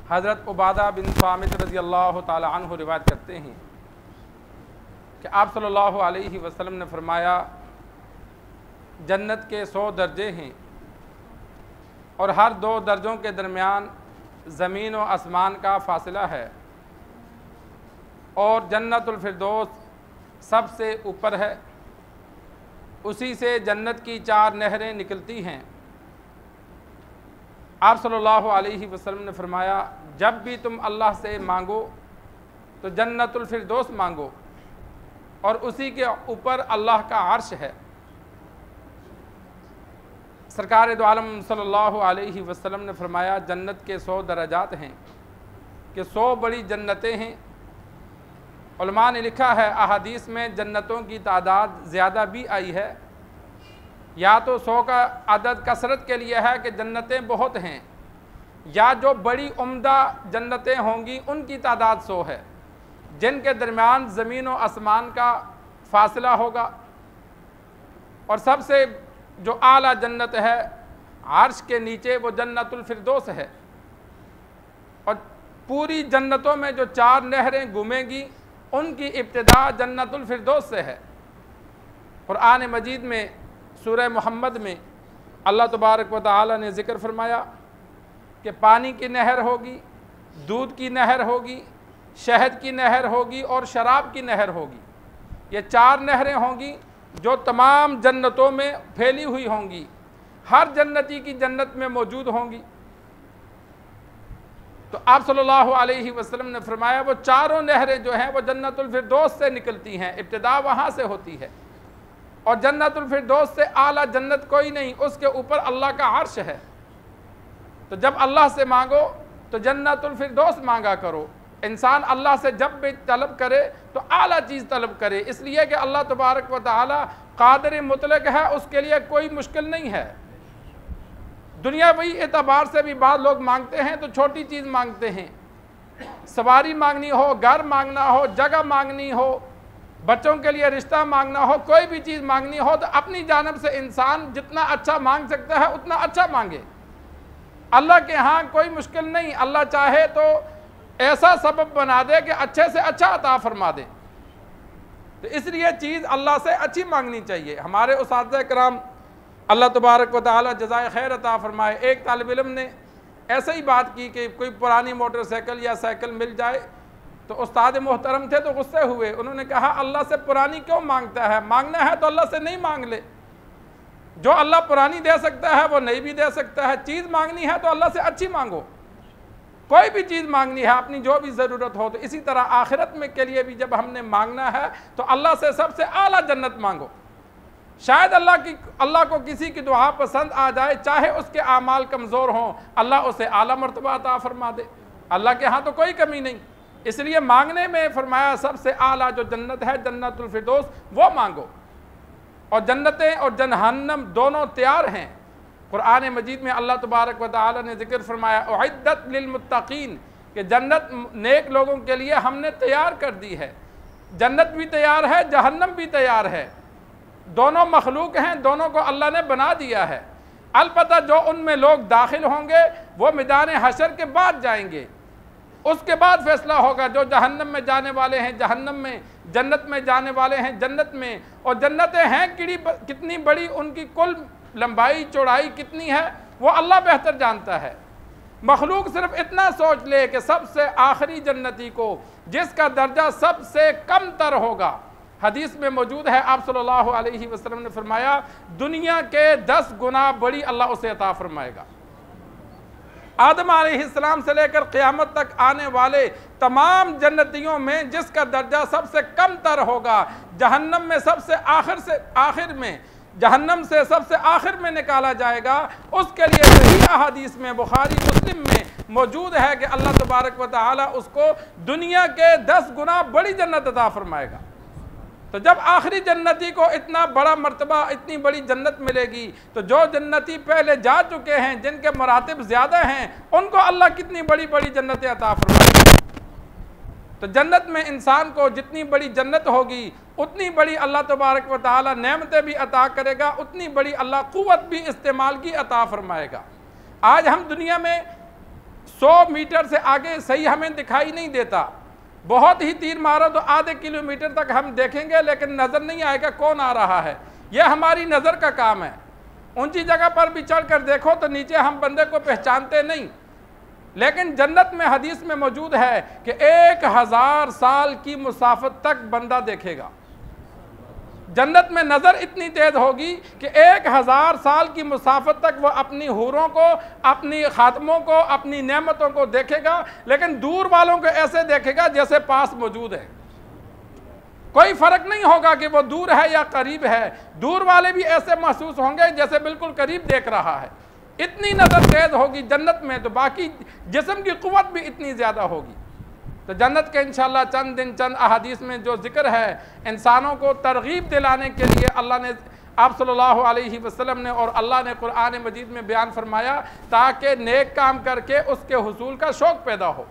हज़रत उबादा बिन सामित रज़ी अल्लाह ताला अन्हु रिवायत करते हैं कि आप सल्लल्लाहु अलैहि वसल्लम ने फरमाया, जन्नत के 100 दर्जे हैं और हर 2 दर्जों के दरमियान ज़मीन व आसमान का फ़ासला है, और जन्नतुल फिरदौस सबसे ऊपर है, उसी से जन्नत की 4 नहरें निकलती हैं। आप सल्लल्लाहु अलैहि वसल्लम ने फरमाया, जब भी तुम अल्लाह से मांगो तो जन्नतुल फिरदौस मांगो, और उसी के ऊपर अल्लाह का अर्श है। सरकार दो आलम सल्लल्लाहु अलैहि वसल्लम ने फरमाया, जन्नत के 100 दराजात हैं कि 100 बड़ी जन्नतें हैं। उलमा ने लिखा है, अहादीस में जन्नतों की तादाद ज़्यादा भी आई है, या तो 100 का अदद कसरत के लिए है कि जन्नतें बहुत हैं, या जो बड़ी उम्दा जन्नतें होंगी उनकी तादाद 100 है, जिनके दरमियान ज़मीन व आसमान का फ़ासला होगा। और सबसे जो आला जन्नत है अर्श के नीचे, वो जन्नतुल फिरदौस है। और पूरी जन्नतों में जो 4 नहरें घूमेंगी उनकी इब्तिदा जन्नतुल फिरदौस से है। कुरान मजीद में सूरह मोहम्मद में अल्लाह तबारक व तआला ने ज़िक्र फरमाया कि पानी की नहर होगी, दूध की नहर होगी, शहद की नहर होगी और शराब की नहर होगी। ये 4 नहरें होंगी जो तमाम जन्नतों में फैली हुई होंगी, हर जन्नती की जन्नत में मौजूद होंगी। तो आप सल्लल्लाहु अलैहि वसल्लम ने फरमाया, वो चारों नहरें जो हैं वो जन्नतुल फिरदौस से निकलती हैं, इब्तिदा वहाँ से होती है। और जन्नतुल फिरदौस से आला जन्नत कोई नहीं, उसके ऊपर अल्लाह का अर्श है। तो जब अल्लाह से मांगो तो जन्नतुल फिरदौस मांगा करो। इंसान अल्लाह से जब भी तलब करे तो आला चीज़ तलब करे, इसलिए कि अल्लाह तबारक व तआला कादिर मुतलक है, उसके लिए कोई मुश्किल नहीं है। दुनियावी एतबार से भी बाद लोग मांगते हैं तो छोटी चीज़ मांगते हैं, सवारी मांगनी हो, घर मांगना हो, जगह मांगनी हो, बच्चों के लिए रिश्ता मांगना हो, कोई भी चीज़ मांगनी हो तो अपनी जानब से इंसान जितना अच्छा मांग सकता है उतना अच्छा मांगे। अल्लाह के यहाँ कोई मुश्किल नहीं, अल्लाह चाहे तो ऐसा सबब बना दे कि अच्छे से अच्छा अता फरमा दे। तो इसलिए चीज़ अल्लाह से अच्छी मांगनी चाहिए। हमारे उस्ताद कराम अल्लाह तबारक व तआला जज़ाए खैर अता फरमाए, एक तालिब इल्म ने ऐसे ही बात की कि कोई पुरानी मोटरसाइकिल या साइकिल मिल जाए, तो उस्ताद मोहतरम थे तो गुस्से हुए। उन्होंने कहा, अल्लाह से पुरानी क्यों मांगता है? मांगना है तो अल्लाह से नहीं मांग ले। जो अल्लाह पुरानी दे सकता है वो नई भी दे सकता है। चीज़ मांगनी है तो अल्लाह से अच्छी मांगो, कोई भी चीज़ मांगनी है अपनी जो भी ज़रूरत हो। तो इसी तरह आखिरत में के लिए भी जब हमने मांगना है तो अल्लाह से सबसे आला जन्नत मांगो। शायद अल्लाह को किसी की दुआ पसंद आ जाए, चाहे उसके आमाल कमज़ोर हों, अल्लाह उसे आला मर्तबा अता फरमा दे। अल्लाह के यहाँ तो कोई कमी नहीं, इसलिए मांगने में फरमाया सबसे आला जो जन्नत है जन्नतुल फिरदौस, वो मांगो। और जन्नतें और जहन्नम दोनों तैयार हैं। कुरान मजीद में अल्लाह तबारक व तआला ने जिक्र फरमाया, उइद्दत लिलमुत्तकीन, कि जन्नत नेक लोगों के लिए हमने तैयार कर दी है। जन्नत भी तैयार है, जहन्नम भी तैयार है, दोनों मखलूक हैं, दोनों को अल्लाह ने बना दिया है। अलबत्ता जो उनमें लोग दाखिल होंगे वो मैदान हशर के बाद जाएंगे, उसके बाद फैसला होगा। जो जहन्नम में जाने वाले हैं जहन्नम में, जन्नत में जाने वाले हैं जन्नत में। और जन्नतें हैं कितनी बड़ी, उनकी कुल लंबाई चौड़ाई कितनी है वो अल्लाह बेहतर जानता है। मखलूक सिर्फ इतना सोच ले कि सबसे आखिरी जन्नती को, जिसका दर्जा सबसे कम तर होगा, हदीस में मौजूद है, आप सल्लल्लाहु अलैहि वसल्लम ने फरमाया, दुनिया के 10 गुना बड़ी अल्लाह उसे अता फरमाएगा। आदम अलैहिस्सलाम से लेकर क़यामत तक आने वाले तमाम जन्नतियों में जिसका दर्जा सबसे कम तर होगा, जहन्नम में सबसे आखिर में, जहन्नम से सबसे आखिर में निकाला जाएगा, उसके लिए सही अहादीस में बुखारी मुस्लिम में मौजूद है कि अल्लाह तबारक व तआला उसको दुनिया के 10 गुना बड़ी जन्नत अता फरमाएगा। तो जब आखिरी जन्नती को इतना बड़ा मर्तबा, इतनी बड़ी जन्नत मिलेगी, तो जो जन्नती पहले जा चुके हैं, जिनके मरातिब ज़्यादा हैं, उनको अल्लाह कितनी बड़ी बड़ी जन्नतें अता फरमाएगा। तो जन्नत में इंसान को जितनी बड़ी जन्नत होगी उतनी बड़ी अल्लाह तबारक व तआला नेमतें भी अता करेगा, उतनी बड़ी अल्लाह क़ुव्वत भी इस्तेमाल की अता फरमाएगा। आज हम दुनिया में 100 मीटर से आगे सही हमें दिखाई नहीं देता। बहुत ही तीर मारो तो आधे किलोमीटर तक हम देखेंगे लेकिन नज़र नहीं आएगा कौन आ रहा है। यह हमारी नज़र का काम है। ऊंची जगह पर भी चढ़ कर देखो तो नीचे हम बंदे को पहचानते नहीं, लेकिन जन्नत में हदीस में मौजूद है कि 1000 साल की मुसाफत तक बंदा देखेगा। जन्नत में नज़र इतनी तेज होगी कि 1000 साल की मुसाफत तक वो अपनी हूरों को, अपनी खातमों को, अपनी नेमतों को देखेगा, लेकिन दूर वालों को ऐसे देखेगा जैसे पास मौजूद है। कोई फर्क नहीं होगा कि वो दूर है या करीब है। दूर वाले भी ऐसे महसूस होंगे जैसे बिल्कुल करीब देख रहा है। इतनी नज़र तेज होगी जन्नत में, तो बाकी जिस्म की कुव्वत भी इतनी ज़्यादा होगी। तो जन्नत के इंशाअल्लाह चंद दिन चंद अहादीस में जो जिक्र है, इंसानों को तरगीब दिलाने के लिए अल्लाह ने, आप सल्लल्लाहु अलैहि वसल्लम ने और अल्लाह ने कुरान मजीद में बयान फरमाया, ताकि नेक काम करके उसके हुसूल का शौक़ पैदा हो।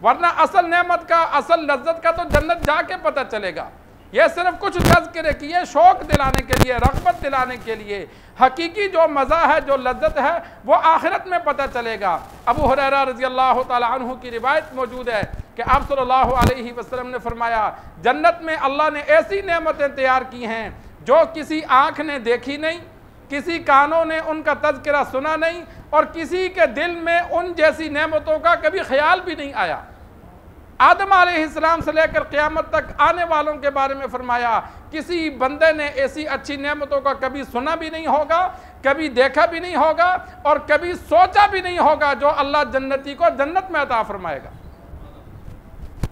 वरना असल नेमत का, असल लज्जत का तो जन्नत जाके पता चलेगा। यह सिर्फ कुछ तज़किरे किए शौक़ दिलाने के लिए, रग़बत दिलाने के लिए। हकीकी जो मज़ा है, जो लज्जत है, वो आखिरत में पता चलेगा। अबू हुरैरा रज़ियल्लाहु ताला अन्हु की रिवायत मौजूद है कि आप सल्लल्लाहु अलैहि वसल्लम ने फरमाया, जन्नत में अल्लाह ने ऐसी नेमतें तैयार की हैं जो किसी आँख ने देखी नहीं, किसी कानों ने उनका तज़किरा सुना नहीं, और किसी के दिल में उन जैसी नेमतों का कभी ख्याल भी नहीं आया। आदम अलैहिस्सलाम से लेकर क़यामत तक आने वालों के बारे में फरमाया, किसी बंदे ने ऐसी अच्छी नेमतों का कभी सुना भी नहीं होगा, कभी देखा भी नहीं होगा, और कभी सोचा भी नहीं होगा जो अल्लाह जन्नती को जन्नत में अता फरमाएगा।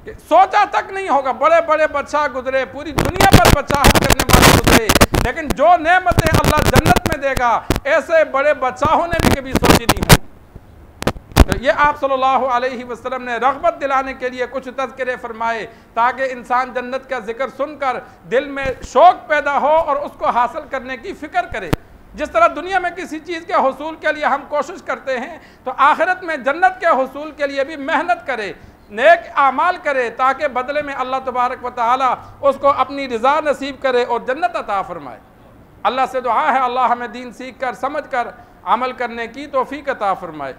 सोचा तक नहीं होगा। बड़े बड़े बादशाह गुजरे, पूरी दुनिया पर बादशाहत करने वाले गुजरे, लेकिन जो नेमतें अल्लाह जन्नत में देगा, ऐसे बड़े बादशाहों ने भी कभी सोची नहीं होगी। तो ये आप सल्लल्लाहु अलैहि वसल्लम ने रग़बत दिलाने के लिए कुछ तज़किरे फरमाए, ताकि इंसान जन्नत का जिक्र सुनकर दिल में शौक़ पैदा हो और उसको हासिल करने की फ़िक्र करे। जिस तरह दुनिया में किसी चीज़ के हुसूल के लिए हम कोशिश करते हैं, तो आखिरत में जन्नत के हुसूल के लिए भी मेहनत करे, नेक आमाल करे, ताकि बदले में अल्लाह तबारक व तआला उसको अपनी रज़ा नसीब करे और जन्नत अता फरमाए। अल्लाह से दुआ है, अल्लाह हमें दीन सीख कर, समझ कर अमल करने की तौफ़ीक़ अता फरमाए।